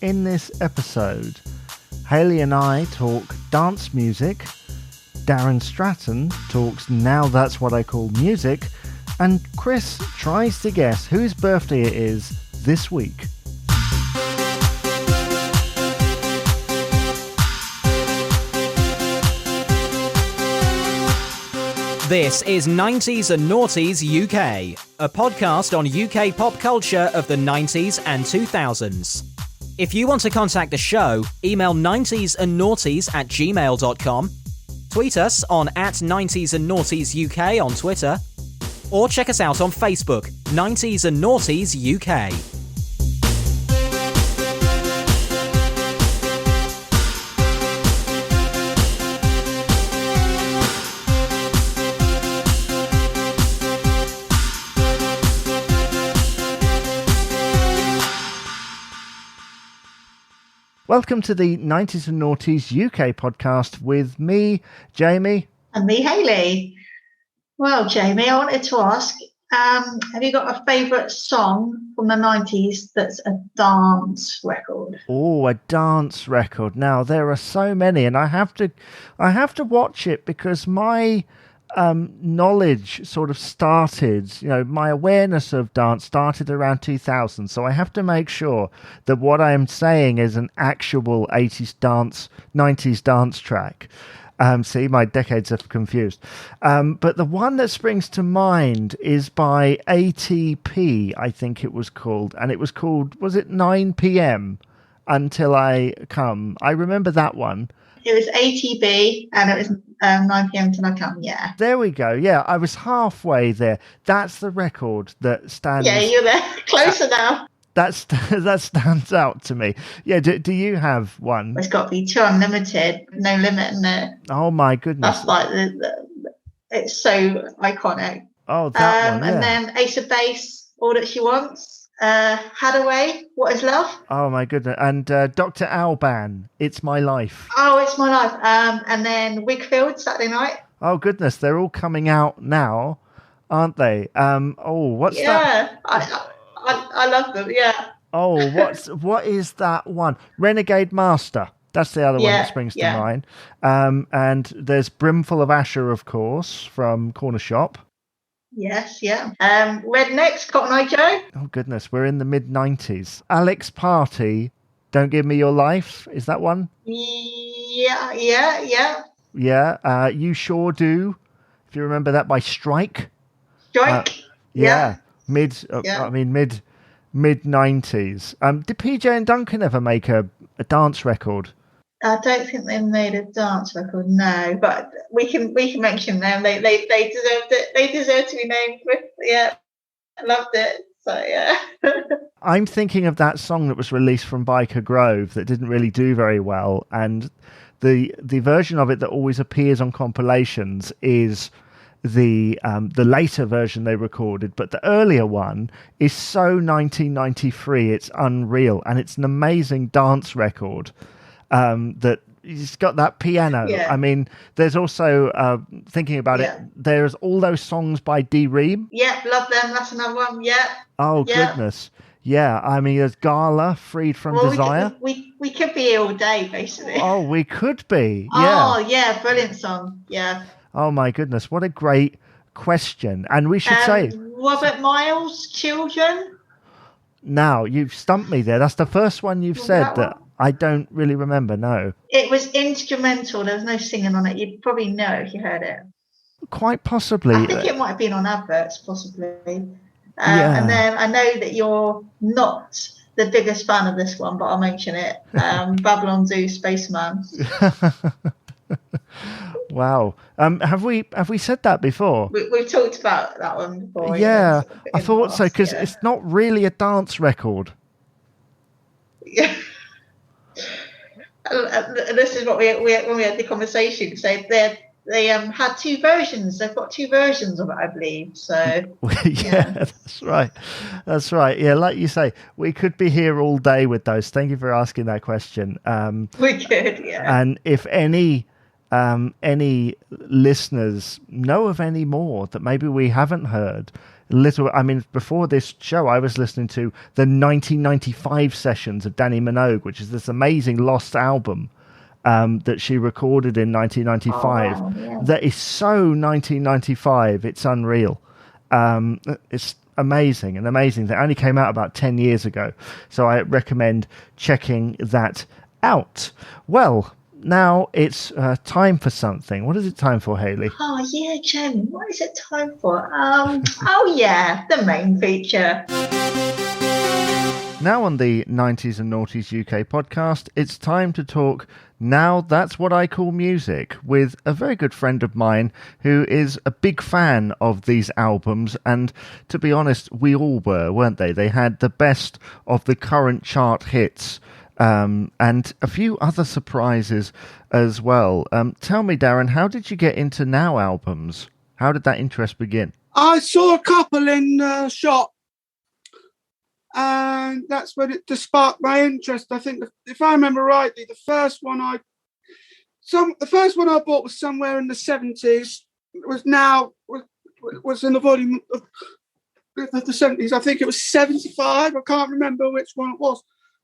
In this episode, Hayley and I talk dance music, Daren Stratton talks Now That's What I Call Music, and Chris tries to guess whose birthday it is this week. This is 90s and Noughties UK, a podcast on UK pop culture of the 90s and 2000s. If you want to contact the show, email 90esandnoughties@gmail.com, tweet us on @90esandnoughties UK on Twitter, or check us out on Facebook, 90s and Noughties UK. Welcome to the 90s and Noughties UK podcast with me, Jamie. And me, Hayley. Well, Jamie, I wanted to ask, have you got a favourite song from the 90s that's a dance record? Oh, a dance record. Now, there are so many, and I have to watch it because my knowledge sort of started, my awareness of dance started around 2000. So I have to make sure that what I am saying is an actual 80s dance, 90s dance track. See, my decades are confused. But the one that springs to mind is by ATP, I think it was called. And it was called, was it 9 p.m. Until I Come? I remember that one. It was ATB, and it was 9 p.m. till I come, yeah. There we go, yeah. I was halfway there. That's the record that stands... Yeah, you're there. Closer now. That stands out to me. Yeah, do you have one? It's got to be 2 Unlimited, No Limit in it. Oh, my goodness. That's like, it's so iconic. Oh, that one, yeah. And then Ace of Base, All That She Wants. Hadaway, What Is Love? Oh my goodness. And Dr. Alban, It's My Life. Oh, It's My Life. And then Wakefield, Saturday Night. Oh goodness, they're all coming out now, aren't they? What's that? Yeah, I love them, yeah. Oh, what is that one? Renegade Master. That's the other one that springs to mind. And there's Brimful of Asher, of course, from Corner Shop. Yes, yeah. Rednecks, Cotton Eye Joe. Oh, goodness. We're in the mid-90s. Alex Party, Don't Give Me Your Life. Is that one? Yeah. Yeah. You Sure Do. If you remember that, by Strike. Strike. Yeah. Mid-90s. Did PJ and Duncan ever make a dance record? I don't think they made a dance record, no, but we can mention them. They deserved it. They deserve to be named. Yeah, I loved it. So yeah. I'm thinking of that song that was released from Biker Grove that didn't really do very well, and the version of it that always appears on compilations is the later version they recorded, but the earlier one is so 1993. It's unreal, and it's an amazing dance record. That it's got that piano. Yeah. I mean, there's also thinking about it. There's all those songs by D. Ream. Yeah, love them. That's another one. Yeah. Oh goodness. Yeah. I mean, there's Gala, Freed from Desire. We could be here all day, basically. Oh, we could be. Yeah. Oh yeah, brilliant song. Yeah. Oh my goodness, what a great question. And we should say Robert Miles, Children. Now you've stumped me there. That's the first one you've said that I don't really remember, no. It was instrumental. There was no singing on it. You'd probably know if you heard it. Quite possibly. I think it might have been on adverts, possibly. And then I know that you're not the biggest fan of this one, but I'll mention it. Babylon Zoo, Spaceman. Wow. Have we said that before? We've talked about that one before. Yeah, I thought so, because it's not really a dance record. Yeah. This is what we when we had the conversation. So they had 2 versions. They've got 2 versions of it, I believe. So yeah, that's right. Yeah, like you say, we could be here all day with those. Thank you for asking that question. We could, yeah. And if any listeners know of any more that maybe we haven't heard, before this show, I was listening to the 1995 sessions of Danny Minogue, which is this amazing lost album that she recorded in 1995. Oh, wow, yeah. That is so 1995. It's unreal. It's amazing, an amazing thing. It only came out about 10 years ago, so I recommend checking that out. Well, now it's time for something. What is it time for, Hayley? Oh, yeah, Jen, what is it time for? Oh, yeah, the main feature. Now on the 90s and Noughties UK podcast, it's time to talk Now That's What I Call Music with a very good friend of mine who is a big fan of these albums, and to be honest, we all were, weren't they? They had the best of the current chart hits and a few other surprises as well. Tell me, Daren, how did you get into Now albums? How did that interest begin? I saw a couple in the shop, and that's when it just sparked my interest. I think, if I remember rightly, the first one I bought was somewhere in the 70s. It was in the volume of the 70s. I think it was 75. I can't remember which one it was.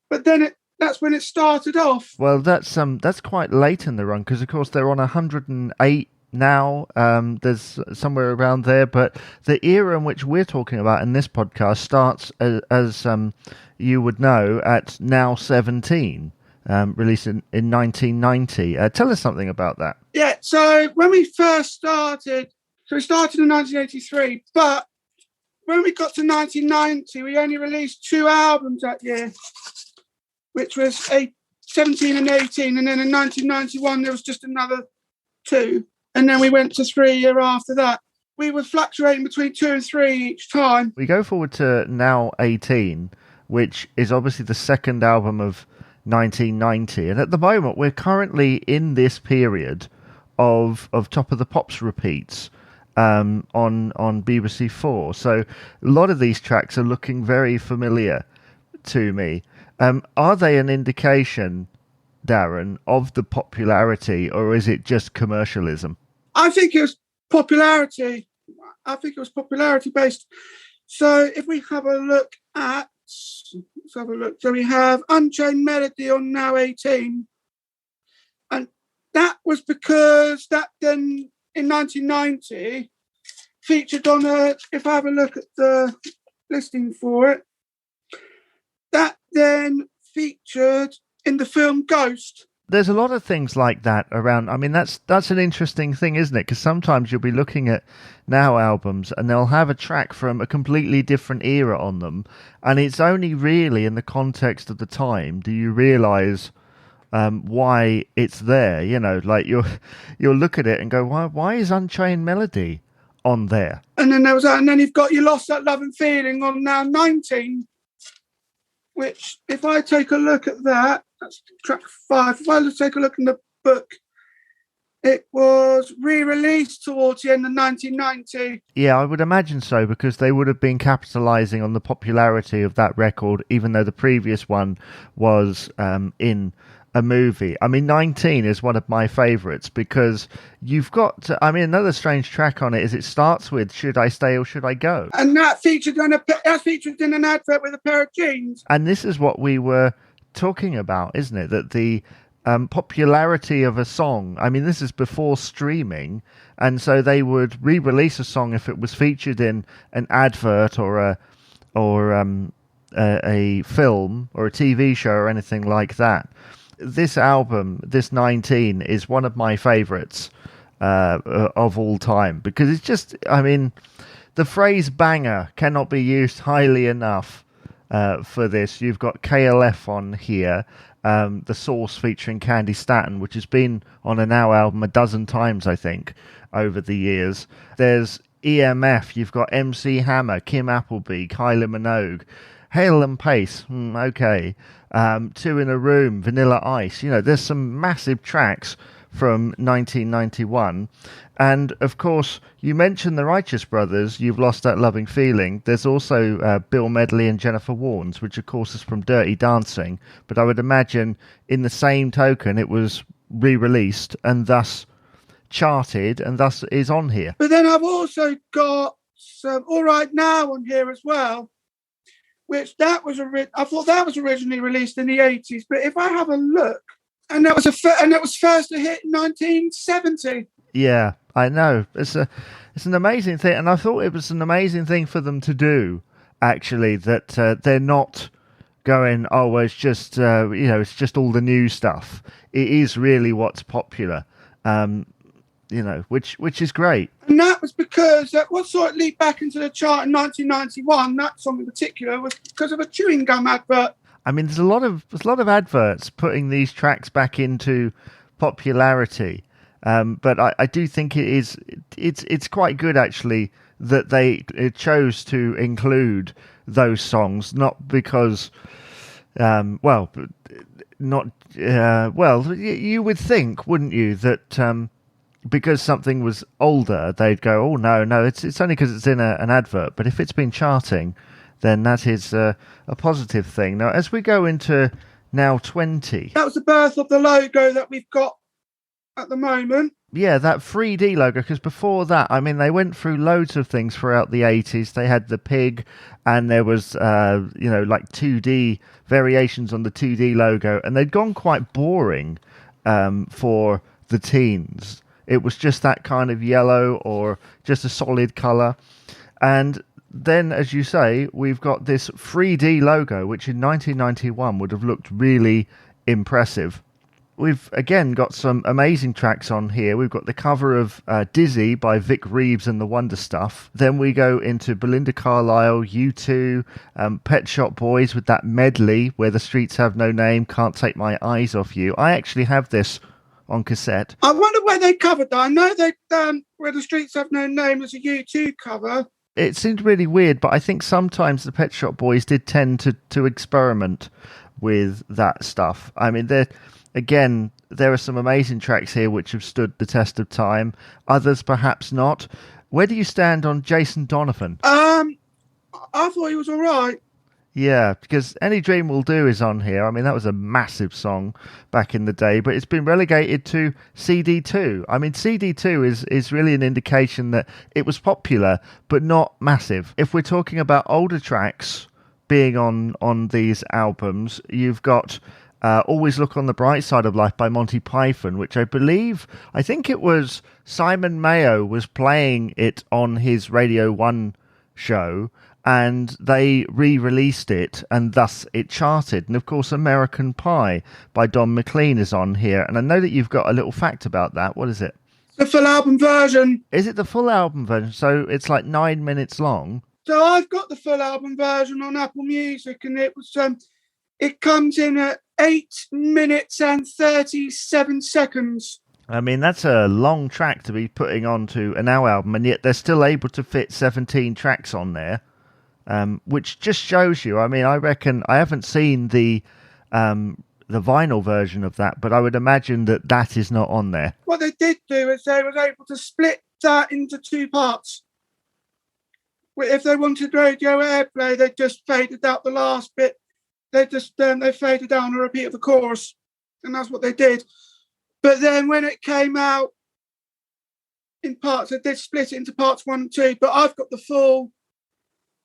But then that's when it started off. Well, that's quite late in the run, because of course they're on 108 now. There's somewhere around there, but the era in which we're talking about in this podcast starts as you would know at Now 17, released in 1990. Tell us something about that. Yeah, so when we first started, we started in 1983, but when we got to 1990, we only released 2 albums that year, which was 17 and 18, and then in 1991 there was just another 2. And then we went to 3 year after that. We were fluctuating between 2 and 3 each time. We go forward to Now 18, which is obviously the second album of 1990. And at the moment, we're currently in this period of Top of the Pops repeats on BBC 4. So a lot of these tracks are looking very familiar to me. Are they an indication, Daren, of the popularity, or is it just commercialism? I think it was popularity. I think it was popularity based. So if we have a look at, So we have Unchained Melody on Now 18. And that was because that then in 1990 featured on if I have a look at the listing for it, that then featured in the film Ghost. There's a lot of things like that around. I mean, that's an interesting thing, isn't it? Because sometimes you'll be looking at Now albums and they'll have a track from a completely different era on them, and it's only really in the context of the time do you realise why it's there. You know, like you'll look at it and go, why is Unchained Melody on there? And then there was that, and then you've got You Lost That Love and Feeling on Now 19. Which, if I take a look at that, that's track 5. If I take a look in the book, it was re-released towards the end of 1990. Yeah, I would imagine so, because they would have been capitalising on the popularity of that record, even though the previous one was in a movie. I mean, 19 is one of my favourites, because you've got another strange track on it is it starts with Should I Stay or Should I Go? And that featured in an advert with a pair of jeans. And this is what we were talking about, isn't it? That the popularity of a song, I mean, this is before streaming, and so they would re-release a song if it was featured in an advert or a film or a TV show or anything like that. This album, this 19, is one of my favourites of all time, because it's just, I mean, the phrase banger cannot be used highly enough for this. You've got KLF on here, The Source featuring Candy Stratton, which has been on a Now album a dozen times, I think, over the years. There's EMF, you've got MC Hammer, Kim Appleby, Kylie Minogue, Hale and Pace, okay. 2 in a Room, Vanilla Ice. You know, there's some massive tracks from 1991. And, of course, you mentioned the Righteous Brothers, You've Lost That Loving Feeling. There's also Bill Medley and Jennifer Warnes, which, of course, is from Dirty Dancing. But I would imagine, in the same token, it was re-released and thus charted and thus is on here. But then I've also got All Right Now on here as well, which I thought that was originally released in the 80s. But if I have a look, and that was first a hit in 1970. Yeah, I know. It's an amazing thing, and I thought it was an amazing thing for them to do. Actually, that they're not going, oh, well, it's just it's just all the new stuff. It is really what's popular, which is great. And that was because what saw it leap back into the chart in 1991. That song in particular was because of a chewing gum advert. I mean, there's a lot of adverts putting these tracks back into popularity, but I do think it's quite good actually that they chose to include those songs, not because you would think, wouldn't you, that because something was older they'd go, oh no, it's only because it's in an advert. But if it's been charting, then that is a positive thing. Now, as we go into Now 20, that was the birth of the logo that we've got at the moment. Yeah, that 3D logo, because before that, I mean, they went through loads of things throughout the 80s. They had the pig, and there was, like 2D variations on the 2D logo, and they'd gone quite boring for the teens. It was just that kind of yellow or just a solid colour. And then, as you say, we've got this 3D logo, which in 1991 would have looked really impressive. We've, again, got some amazing tracks on here. We've got the cover of Dizzy by Vic Reeves and the Wonder Stuff. Then we go into Belinda Carlisle, U2, Pet Shop Boys with that medley, Where the Streets Have No Name, Can't Take My Eyes Off You. I actually have this on cassette. I wonder where they covered that. I know they've done Where the Streets Have No Name as a U2 cover. It seemed really weird, but I think sometimes the Pet Shop Boys did tend to experiment with that stuff. I mean, again, there are some amazing tracks here which have stood the test of time. Others perhaps not. Where do you stand on Jason Donovan? I thought he was all right. Yeah, because Any Dream Will Do is on here. I mean, that was a massive song back in the day, but it's been relegated to CD2. I mean, CD2 is really an indication that it was popular, but not massive. If we're talking about older tracks being on these albums, you've got Always Look on the Bright Side of Life by Monty Python, which I think it was Simon Mayo was playing it on his Radio 1 show, and they re-released it, and thus it charted. And of course, American Pie by Don McLean is on here, and I know that you've got a little fact about that. What is it? The full album version. Is it the full album version? So it's like 9 minutes long? So I've got the full album version on Apple Music, and it was it comes in at 8 minutes and 37 seconds. I mean, that's a long track to be putting onto an Now album, and yet they're still able to fit 17 tracks on there, which just shows you. I mean, I reckon I haven't seen the vinyl version of that, but I would imagine that is not on there. What they did do is they were able to split that into two parts. If they wanted radio airplay, they just faded out the last bit. They faded down a repeat of the chorus, and that's what they did. But then when it came out in parts, they did split it into parts 1 and 2. But I've got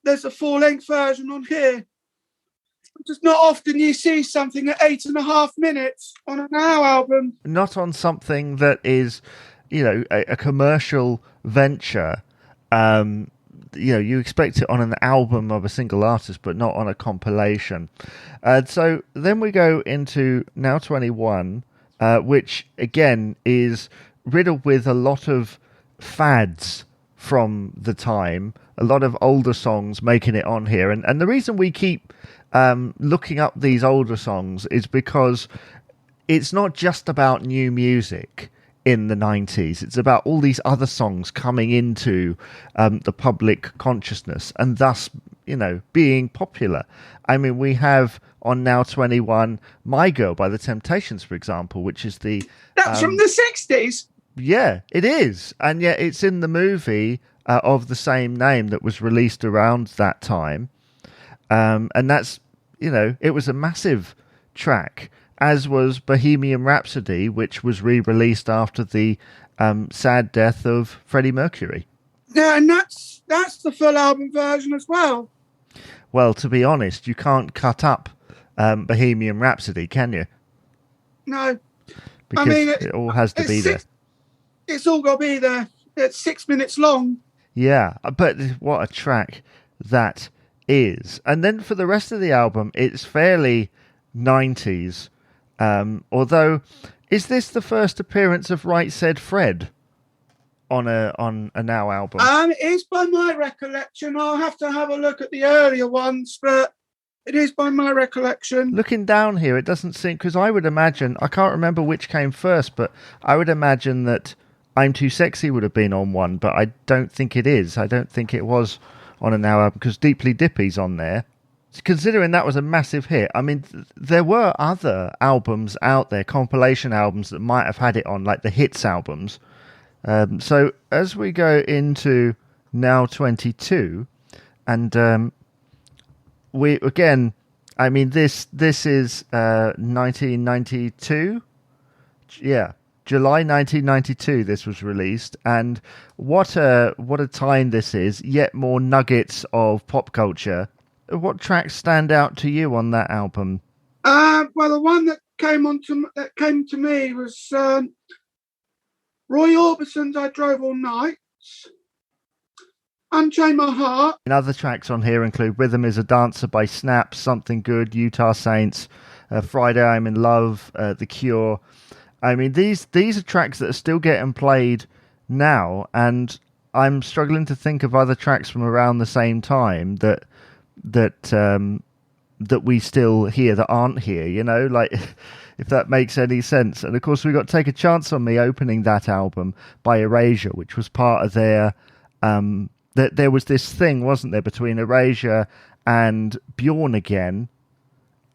there's a full-length version on here. Just not often you see something at 8.5 minutes on a Now album. Not on something that is, a commercial venture. You expect it on an album of a single artist, but not on a compilation. So then we go into Now 21, which again is riddled with a lot of fads from the time, a lot of older songs making it on here. And the reason we keep looking up these older songs is because it's not just about new music in the 90s. It's about all these other songs coming into the public consciousness and thus, being popular. I mean, we have on Now 21 My Girl by The Temptations, for example, which is That's from the 60s? Yeah, it is. And yet it's in the movie of the same name that was released around that time. And that's, it was a massive track, as was Bohemian Rhapsody, which was re-released after the sad death of Freddie Mercury. Yeah, and that's That's the full album version as well. Well, to be honest, you can't cut up Bohemian Rhapsody, can you? No. Because it all has to be there. It's all got to be there. It's 6 minutes long. Yeah, but what a track that is. And then for the rest of the album, it's fairly 90s. Although, is this the first appearance of Right Said Fred on a Now album? It is by my recollection. I'll have to have a look at the earlier ones, but it is by my recollection. Looking down here, it doesn't seem, because I would imagine, I can't remember which came first, but I would imagine that I'm Too Sexy would have been on one, but I don't think it is. I don't think it was on a Now album, because Deeply Dippy's on there. Considering that was a massive hit, I mean, there were other albums out there, compilation albums that might have had it on, like the hits albums. So as we go into Now 22, and we again, I mean, this is 1992. Yeah, July 1992. This was released, and what a time this is! Yet more nuggets of pop culture. What tracks stand out to you on that album? Well, the one that came to me was Roy Orbison's "I Drove All Night," "Unchain My Heart." And other tracks on here include "Rhythm Is a Dancer" by Snap, "Something Good," Utah Saints, "Friday I'm in Love," The Cure. I mean, these are tracks that are still getting played now, and I'm struggling to think of other tracks from around the same time that we still hear that aren't here, you know, like if that makes any sense. And of course we got Take a Chance on Me opening that album by Erasure, which was part of their that there was this thing, wasn't there, between Erasure and Bjorn Again.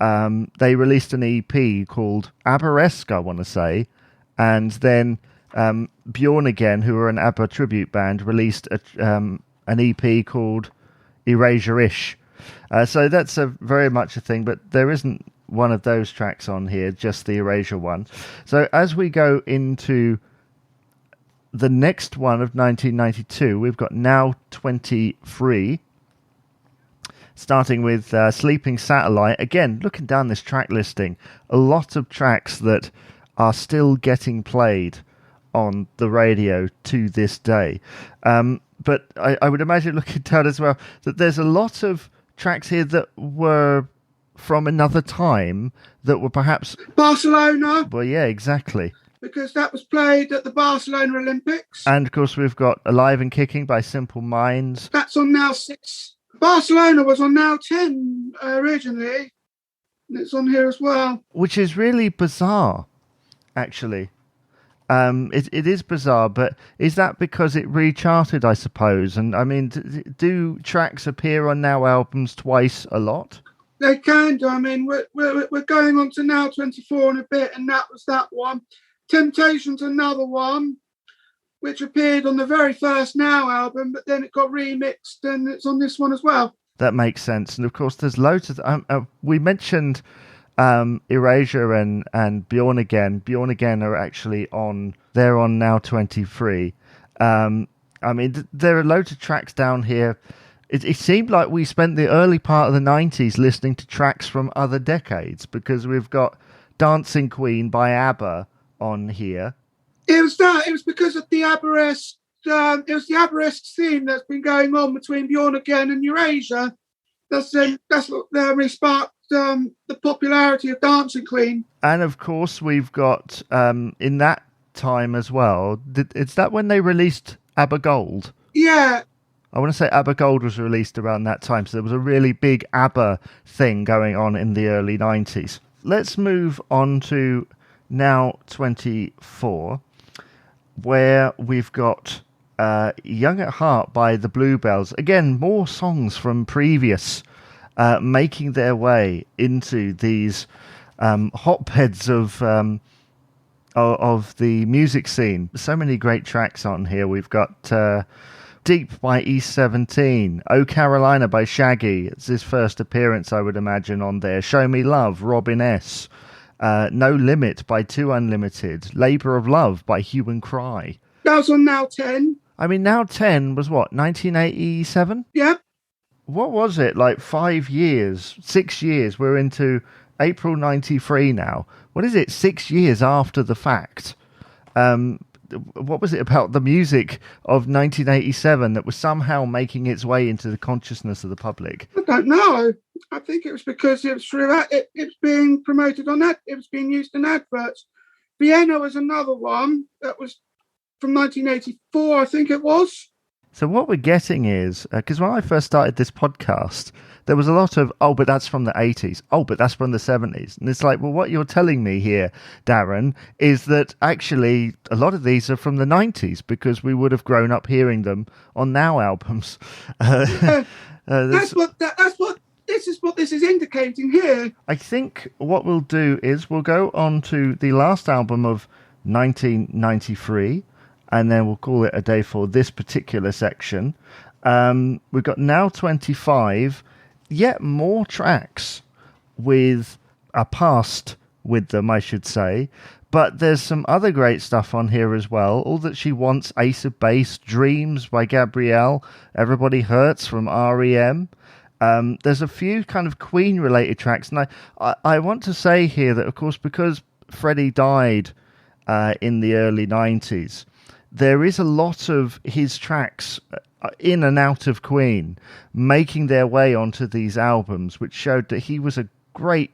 They released an EP called Aberesque, I want to say, and then Bjorn Again, who were an ABBA tribute band, released an EP called Erasure-ish. So that's very much a thing, but there isn't one of those tracks on here, just the Erasure one. So as we go into the next one of 1992, we've got Now 23, starting with Sleeping Satellite. Again, looking down this track listing, a lot of tracks that are still getting played on the radio to this day. But I would imagine, looking down as well, that there's a lot of tracks here that were from another time that were perhaps... Barcelona. Well, yeah, exactly. Because that was played at the Barcelona Olympics. And, of course, we've got Alive and Kicking by Simple Minds. That's on Now 6. Barcelona was on Now 10 originally. And it's on here as well. Which is really bizarre, actually. It is bizarre, but is that because it recharted, I suppose? And I mean, do tracks appear on Now albums twice a lot? They can do. I mean, we're going on to Now 24 in a bit, and that was that one. Temptation's another one, which appeared on the very first Now album, but then it got remixed, and it's on this one as well. That makes sense. And of course, there's loads of... we mentioned... Erasure and Bjorn Again. Bjorn Again are actually they're on Now 23. I mean, there are loads of tracks down here. It seemed like we spent the early part of the 90s listening to tracks from other decades, because we've got Dancing Queen by ABBA on here. It was because of the Aberesque. It was the Aberesque theme that's been going on between Bjorn Again and Erasure. That's what really sparked the popularity of Dancing Queen. And of course, we've got in that time as well. Is that when they released ABBA Gold? Yeah. I want to say ABBA Gold was released around that time, so there was a really big ABBA thing going on in the early 90s. Let's move on to Now 24, where we've got Young at Heart by the Bluebells. Again, more songs from previous making their way into these hotbeds of the music scene. So many great tracks on here. We've got Deep by East 17, Oh Carolina by Shaggy. It's his first appearance, I would imagine, on there. Show Me Love, Robin S. No Limit by Two Unlimited. Labour of Love by Hue and Cry. That was on Now 10. I mean, Now 10 was what, 1987? Yeah. What was it, like 5 years, 6 years? We're into April 93 now. What is it, 6 years after the fact? What was it about the music of 1987 that was somehow making its way into the consciousness of the public? I don't know. I think it was because it was throughout. It's being promoted on that. It was being used in adverts. Vienna was another one that was from 1984, I think it was. So what we're getting is, because when I first started this podcast, there was a lot of, oh, but that's from the 80s. Oh, but that's from the 70s. And it's like, well, what you're telling me here, Daren, is that actually a lot of these are from the 90s because we would have grown up hearing them on Now albums. This is what this is indicating here. I think what we'll do is we'll go on to the last album of 1993, and then we'll call it a day for this particular section. We've got Now 25, yet more tracks with a past with them, I should say. But there's some other great stuff on here as well. All That She Wants, Ace of Base, Dreams by Gabrielle, Everybody Hurts from R.E.M. There's a few kind of Queen-related tracks. And I want to say here that, of course, because Freddie died in the early 90s, there is a lot of his tracks in and out of Queen making their way onto these albums, which showed that he was a great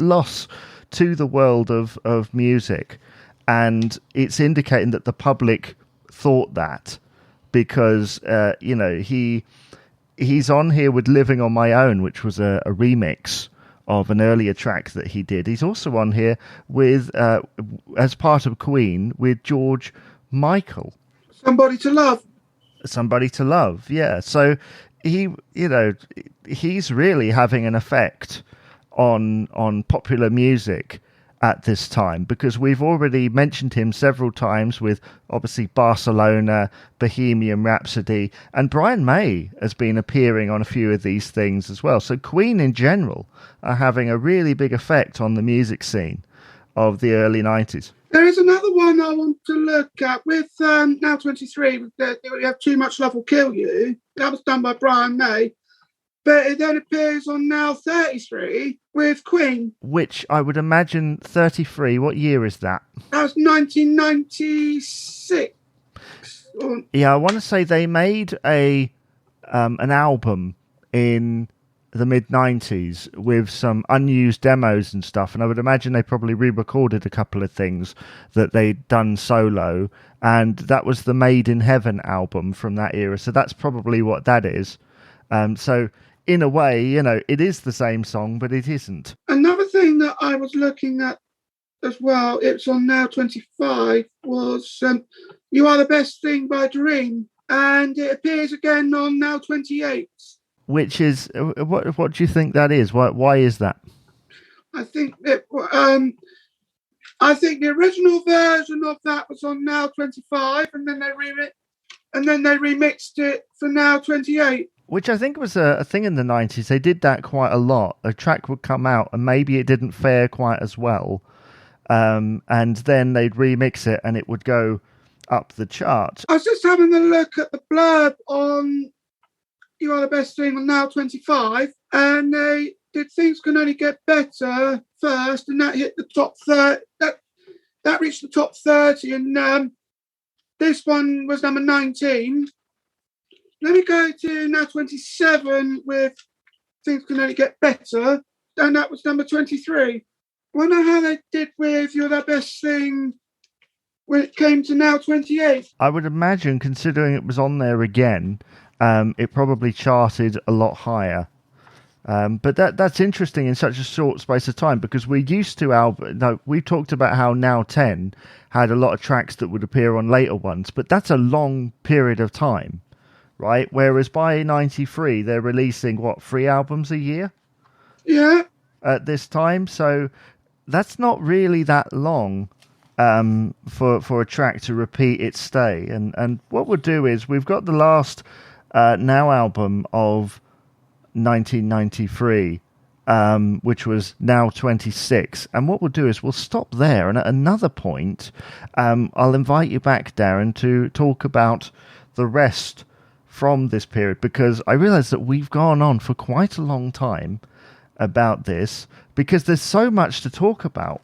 loss to the world of music. And it's indicating that the public thought that because, he's on here with Living on My Own, which was a remix of an earlier track that he did. He's also on here with, as part of Queen, with George Michael. Somebody to Love. Somebody to Love, yeah. So he's really having an effect on popular music at this time, because we've already mentioned him several times with obviously Barcelona, Bohemian Rhapsody, and Brian May has been appearing on a few of these things as well. So Queen in general are having a really big effect on the music scene of the early 90s. There is another one I want to look at with Now 23. We have Too Much Love Will Kill You. That was done by Brian May. But it then appears on Now 33 with Queen. Which I would imagine 33, what year is that? That was 1996. Yeah, I want to say they made an album in the mid-90s with some unused demos and stuff, and I would imagine they probably re-recorded a couple of things that they'd done solo, and that was the Made in Heaven album from that era, so that's probably what that is. So in a way, it is the same song, but it isn't. Another thing that I was looking at as well, it's on Now 25, was You Are the Best Thing by Daren, and it appears again on Now 28. Which is, what do you think that is? Why is that? I think the original version of that was on Now 25, and then they remixed it for Now 28. Which I think was a thing in the 90s. They did that quite a lot. A track would come out and maybe it didn't fare quite as well. And then they'd remix it and it would go up the chart. I was just having a look at the blurb on You Are the Best Thing on Now 25, and they did Things Can Only Get Better first, and that hit the top 30. That reached the top 30, and this one was number 19. Let me go to Now 27 with Things Can Only Get Better, and that was number 23. I wonder how they did with You're the Best Thing when it came to Now 28. I would imagine, considering it was on there again, it probably charted a lot higher. But that's interesting in such a short space of time, because we talked about how Now 10 had a lot of tracks that would appear on later ones, but that's a long period of time, right? Whereas by 93, they're releasing, 3 albums a year? Yeah. At this time, so that's not really that long for a track to repeat its stay. And what we'll do is, we've got the last Now album of 1993 which was Now 26. And what we'll do is we'll stop there. And at another point, I'll invite you back, Daren, to talk about the rest from this period, because I realise that we've gone on for quite a long time about this, because there's so much to talk about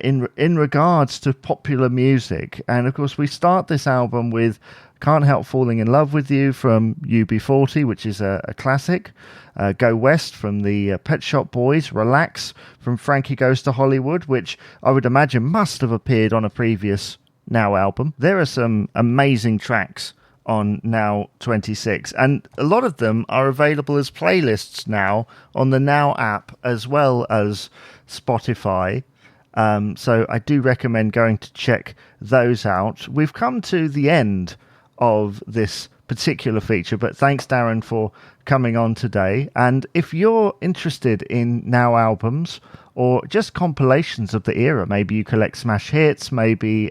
in regards to popular music. And of course, we start this album with Can't Help Falling in Love with You from UB40, which is a classic. Go West from the Pet Shop Boys. Relax from Frankie Goes to Hollywood, which I would imagine must have appeared on a previous Now album. There are some amazing tracks on Now 26, and a lot of them are available as playlists now on the Now app as well as Spotify. So I do recommend going to check those out. We've come to the end of this particular feature, but thanks, Daren, for coming on today. And if you're interested in Now albums or just compilations of the era, maybe you collect smash hits, maybe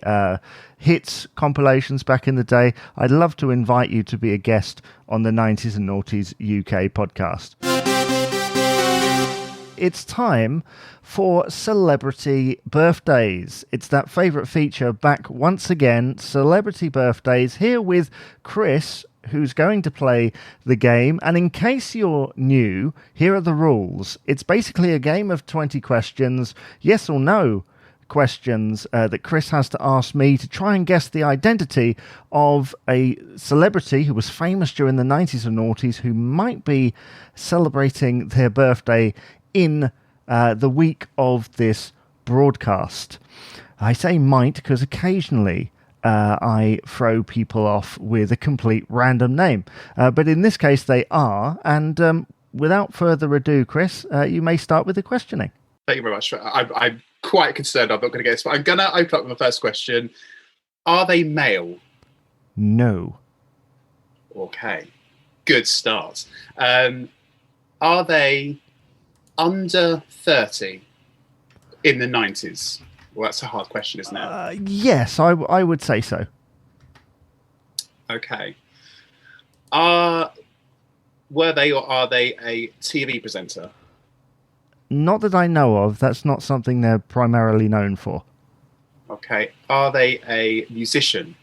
hits compilations back in the day, I'd love to invite you to be a guest on the 90s and Noughties UK podcast. It's time for Celebrity Birthdays. It's that favourite feature back once again, Celebrity Birthdays, here with Chris, who's going to play the game. And in case you're new, here are the rules. It's basically a game of 20 questions, yes or no questions that Chris has to ask me to try and guess the identity of a celebrity who was famous during the 90s and noughties who might be celebrating their birthday in the week of this broadcast. I say might because occasionally I throw people off with a complete random name. But in this case, they are. And without further ado, Chris, you may start with the questioning. Thank you very much. I'm quite concerned I'm not going to guess, but I'm going to open up with my first question. Are they male? No. Okay. Good start. Are they under 30 in the 90s? Well, that's a hard question, isn't it? Yes, I would say so. Okay. Were they or are they a TV presenter? Not that I know of. That's not something they're primarily known for. Okay. Are they a musician?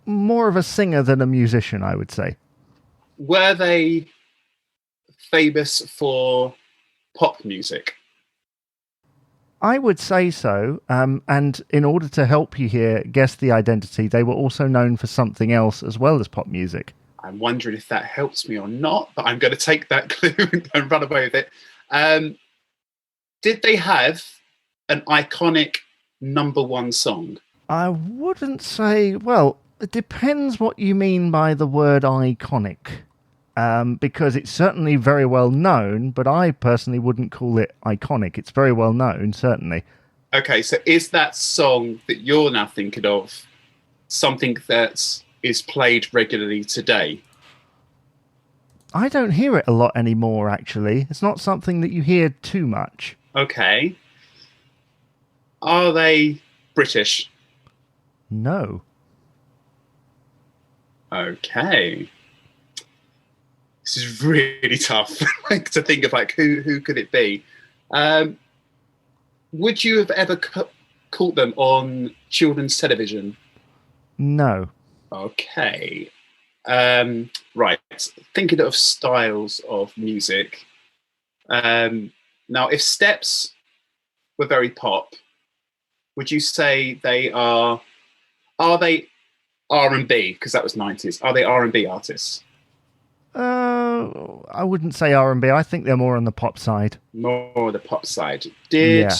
More of a singer than a musician, I would say. Were they famous for pop music? I would say so. And in order to help you here guess the identity, they were also known for something else as well as pop music. I'm wondering if that helps me or not, but I'm going to take that clue and run away with it. Did they have an iconic number one song? I wouldn't say... Well, it depends what you mean by the word iconic. Because it's certainly very well known, but I personally wouldn't call it iconic. It's very well known, certainly. Okay, so is that song that you're now thinking of something that is played regularly today? I don't hear it a lot anymore, actually. It's not something that you hear too much. Okay. Are they British? No. Okay. This is really tough to think of, like, who could it be? Would you have ever caught them on children's television? No. Okay. Right. Thinking of styles of music. Now, if steps were very pop, would you say they are they R&B? Because that was 90s. Are they R&B artists? I wouldn't say R&B. I think they're more on the pop side. More the pop side. Yeah.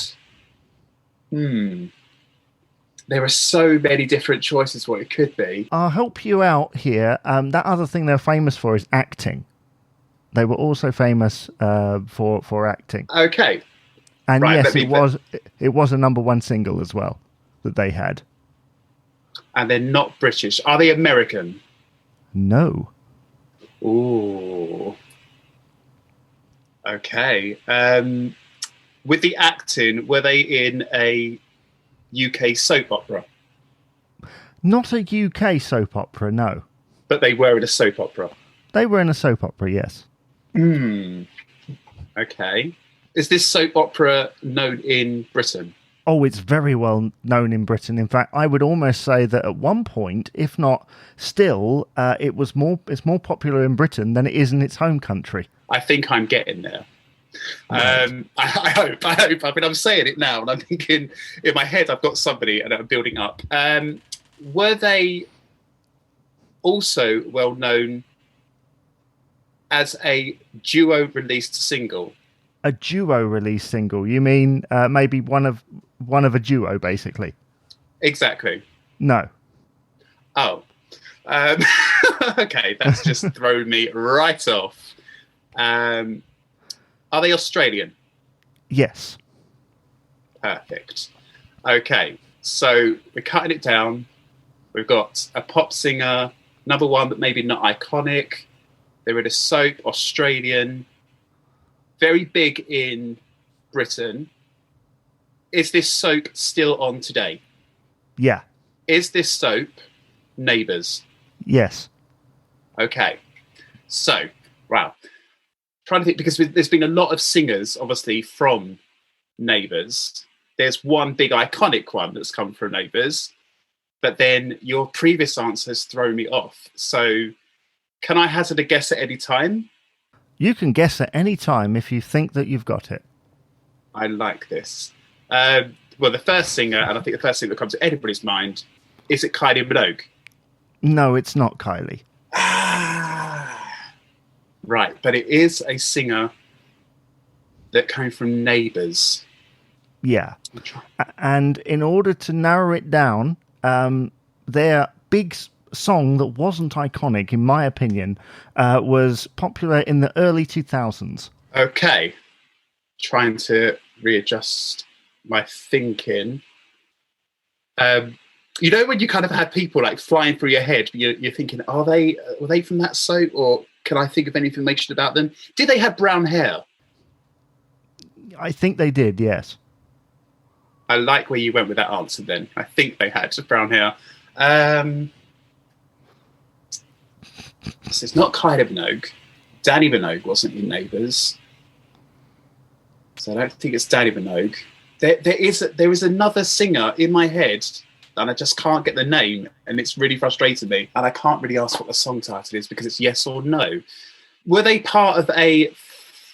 There are so many different choices what it could be. I'll help you out here. That other thing they're famous for is acting. They were also famous for acting. Okay. And right, yes, it was a number one single as well that they had. And they're not British. Are they American? No. Ooh. Okay. With the acting, were they in a UK soap opera? Not a UK soap opera, no. But they were in a soap opera? They were in a soap opera, yes. Okay. Is this soap opera known in Britain? Oh, it's very well known in Britain. In fact, I would almost say that at one point, if not still, it's more popular in Britain than it is in its home country. I think I'm getting there. Right. I hope. I mean, I'm saying it now, and I'm thinking in my head, I've got somebody, and I'm building up. Were they also well known as a duo released single? A duo release single? You mean maybe one of a duo, basically? Exactly. No. Oh. Okay, that's just thrown me right off. Are they Australian? Yes. Perfect. Okay, so we're cutting it down. We've got a pop singer, another one that maybe not iconic. They're in a soap, Australian, very big in Britain. Is this soap still on today? Yeah. Is this soap Neighbours? Yes. Okay. So, wow. Trying to think, because there's been a lot of singers, obviously, from Neighbours. There's one big iconic one that's come from Neighbours, but then your previous answer has thrown me off. So, can I hazard a guess at any time? You can guess at any time if you think that you've got it. I like this. Well, the first singer, and I think the first thing that comes to anybody's mind, is it Kylie Minogue? No, it's not Kylie. Right, but it is a singer that came from Neighbours. Yeah. And in order to narrow it down, their big song that wasn't iconic, in my opinion, was popular in the early 2000s. Okay. Trying to readjust my thinking. You know when you kind of had people like flying through your head, you're thinking, were they from that soap, or can I think of any information about them? Did they have brown hair? I think they did, yes. I like where you went with that answer then. I think they had brown hair. So it's not Kylie Minogue. Danny Minogue wasn't in Neighbours. So I don't think it's Danny Minogue. There is another singer in my head, and I just can't get the name, and it's really frustrating me. And I can't really ask what the song title is because it's yes or no. Were they part of a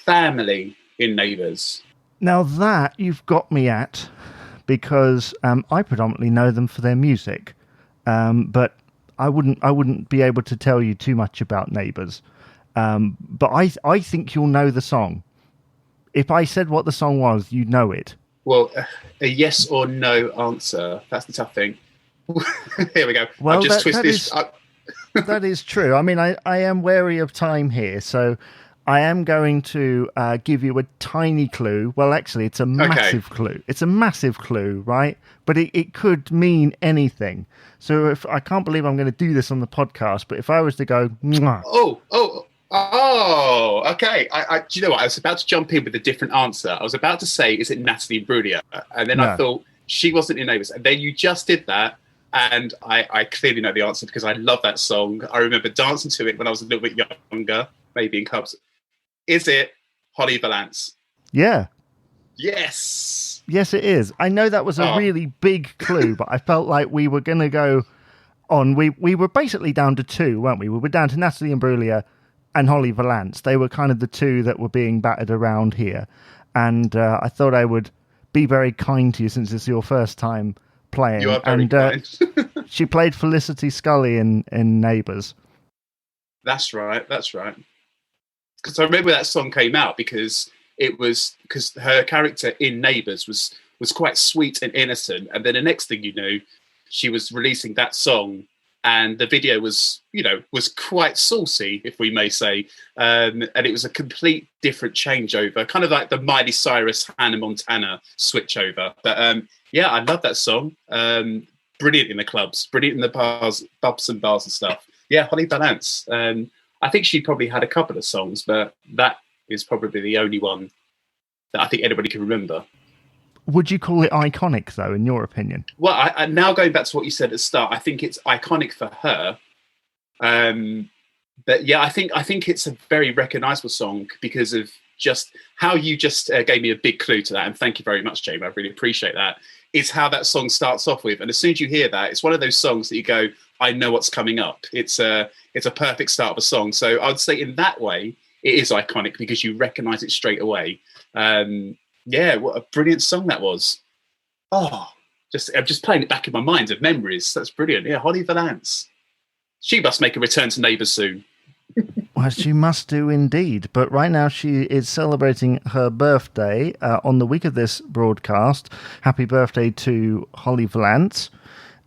family in Neighbours? Now that you've got me at, because I predominantly know them for their music, but I wouldn't be able to tell you too much about Neighbours. But I think you'll know the song. If I said what the song was, you'd know it. Well, a yes or no answer. That's the tough thing. Here we go. Well, I've just twisted this. That is true. I mean, I am wary of time here, so I am going to give you a tiny clue. Well, actually, it's a massive clue. It's a massive clue, right? But it could mean anything. So if I can't believe I'm going to do this on the podcast, but if I was to go, mwah, okay. Do you know what? I was about to jump in with a different answer. I was about to say, is it Natalie Imbruglia? And then I thought she wasn't in Neighbours. And then you just did that. And I clearly know the answer because I love that song. I remember dancing to it when I was a little bit younger, maybe in Cubs. Is it Holly Valance? Yeah. Yes. Yes, it is. I know that was a really big clue, but I felt like we were going to go on. We were basically down to two, weren't we? We were down to Natalie Imbruglia and Holly Valance. They were kind of the two that were being battered around here. And I thought I would be very kind to you since it's your first time playing. You are very kind. She played Felicity Scully in Neighbours. That's right. Because I remember that song came out because her character in Neighbours was quite sweet and innocent, and then the next thing you know, she was releasing that song, and the video was quite saucy, if we may say, and it was a complete different changeover, kind of like the Miley Cyrus Hannah Montana switchover. But I love that song. Brilliant in the clubs, brilliant in the bars, pubs and bars and stuff. Yeah, Holly Valance. I think she probably had a couple of songs, but that is probably the only one that I think anybody can remember. Would you call it iconic, though, in your opinion? Well, I now going back to what you said at the start, I think it's iconic for her. But yeah, I think it's a very recognisable song because of just how you just gave me a big clue to that, and thank you very much, Jamie. I really appreciate that. Is how that song starts off with, and as soon as you hear that, it's one of those songs that you go, I know what's coming up. It's a perfect start of a song. So I'd say in that way, it is iconic because you recognise it straight away. Yeah, what a brilliant song that was. Oh, I'm just playing it back in my mind of memories. That's brilliant. Yeah, Holly Valance. She must make a return to Neighbours soon. Well, she must do indeed. But right now she is celebrating her birthday on the week of this broadcast. Happy birthday to Holly Valance.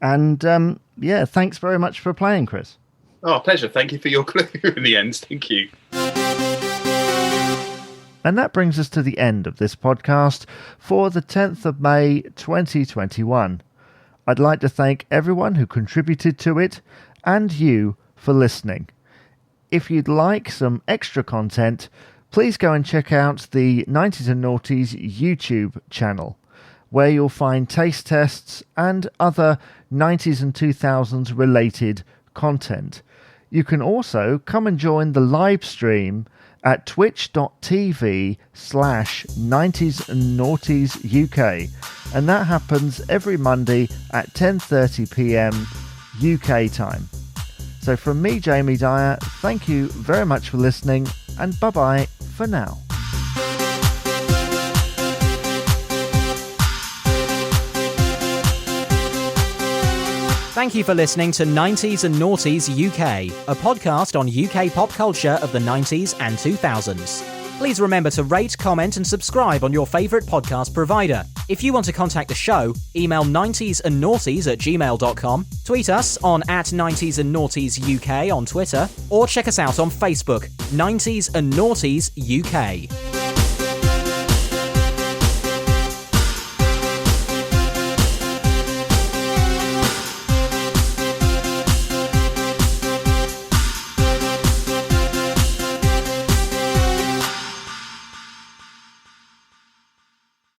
And yeah, thanks very much for playing, Chris. Oh, pleasure. Thank you for your clue in the end. Thank you. And that brings us to the end of this podcast for the 10th of May 2021. I'd like to thank everyone who contributed to it and you for listening. If you'd like some extra content, please go and check out the 90s and Noughties YouTube channel, where you'll find taste tests and other 90s and 2000s related content. You can also come and join the live stream at twitch.tv/90s&Noughties UK, and that happens every Monday at 10:30 p.m. UK time. So from me, Jamie Dyer, thank you very much for listening, and bye-bye for now. Thank you for listening to 90s and Noughties UK, a podcast on UK pop culture of the 90s and 2000s. Please remember to rate, comment and subscribe on your favourite podcast provider. If you want to contact the show, email 90sandnoughties@gmail.com, tweet us on @90sandnoughties UK on Twitter, or check us out on Facebook, 90s and Noughties UK.